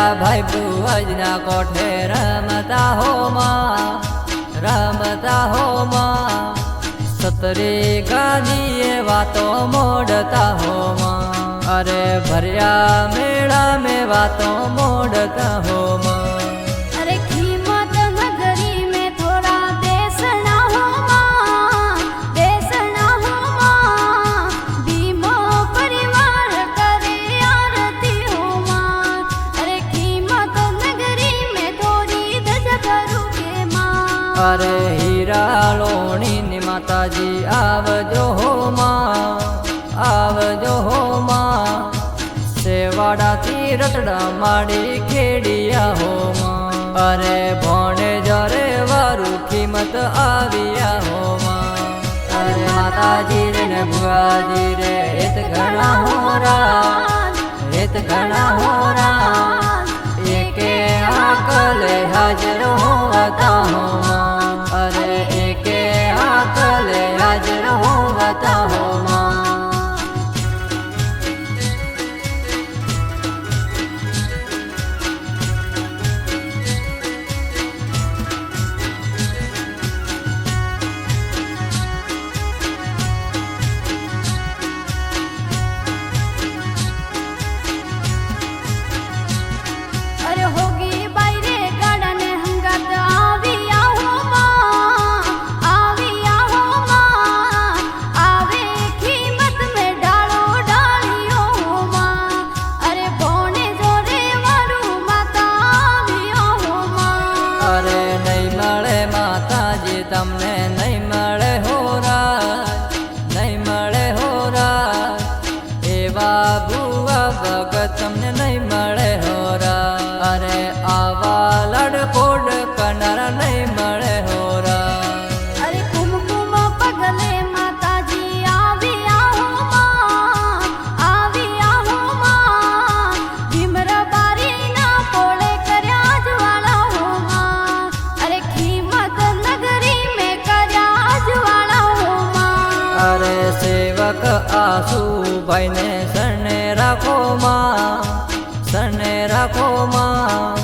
ભર્યા ભાઈ ભુવજના કોઠે રમતા હો માં, રમતા હો માં, સતરી ગાદીએ વાતો મોડતા હો માં, અરે ભર્યા મેળા મેં વાતો મોડતા હો માં। અરે હીરાલોણી ની માતાજી આવજો હો માં, આવજો હો માં, સેવાડાથી રતડા માડી ખેડિયા હો માં, અરે ભોણે જરે વારું કિંમત આવ્યા હો માં, અરે માતાજી રે ને ભુવાજી રે હેત ઘણા હોરા, હેત ઘણા હોરા, એકે આકલે હાજર હોતા હો માં, અરે એકે આકલે હાજર હોતા હો માં। તમને નહીં મળે હોરા, નહીં મળે હોરા, એવા ભુવા ભગત તમને નહીં મળે હોરા, અરે આવા લડકોડ કરનાર નહીં મળે હોરા। અરે કુમકુમ પગલે માતાજી આવ્યા હો માં, આવ્યા હો માં, ભીમર બારીના પોળે કર્યા જ્વાળા હો માં, અરે ખીમત નગરી અરે સેવક આસુ ભાઈ ને શરણે રાખો માં, શરણે રાખો માં,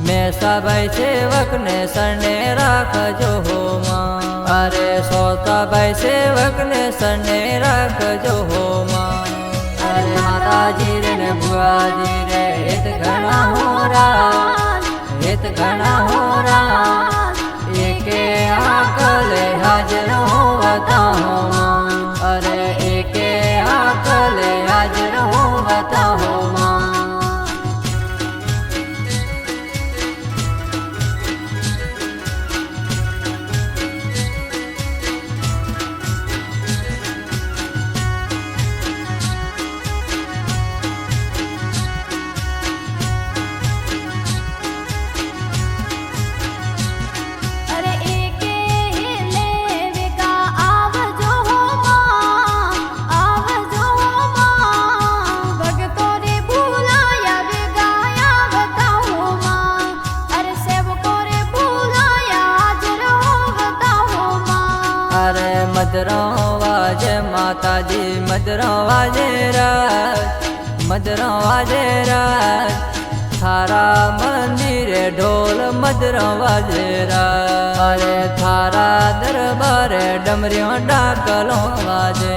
મેસાભાઈ સેવક ને શરણે રાખજો હો માં, અરે સોતાભાઈ સેવક ને શરણે રાખજો હો માં, અરે માતાજી રે ને ભુવાજી રે હેત ઘણા હોરા, હેત ઘણા હોરા, એકે આકલે હાજર હોતા હો માં, અરે એકે આકલે હાજર હોતા હો માં। અરે મદરો વાજે માતાજી મદરો વાજે રાત, મદરો વાજે રાત, થારા મંદિરે ઢોલ મદરો વાજે રાત, અરે થારા દરબારે ડમરીઓ ડાકલો વાજે।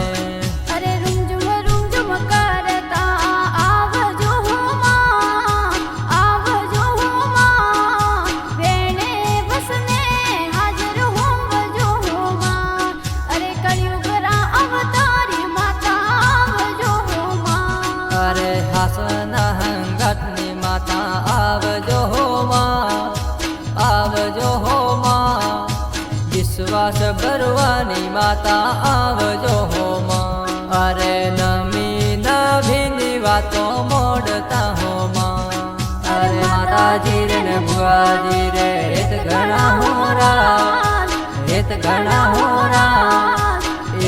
અરે હાસના હંગાટની માતા આવજો હો માં, આવજો હો માં, વિશ્વાસ ભરવાની માતા આવજો હો માં, અરે નમી નભીની વાતો મોડતા હો માં, અરે માતાજી રે ને ભુવાજી રે હેત ઘણા હોરા, હેત ઘણા હોરા,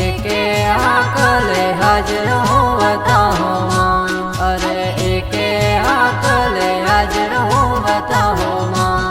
એકે આકલે હાજર હોતા હો માં, અરે એકે આકલે હાજર હોતા હો માં।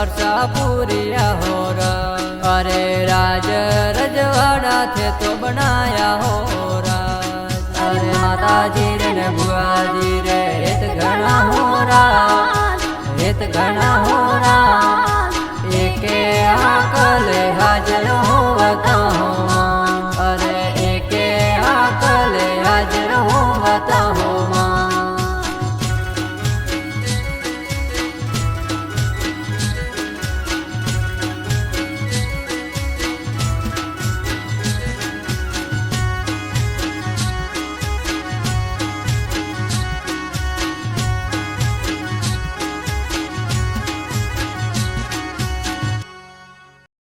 वर्षा पूरिया हो रहा। अरे राज रजवाड़ा थे तो बनाया हो रहा। अरे माता जी रे ने बुआ जी रे हेत घना हो रहा, हेत घना हो रहा।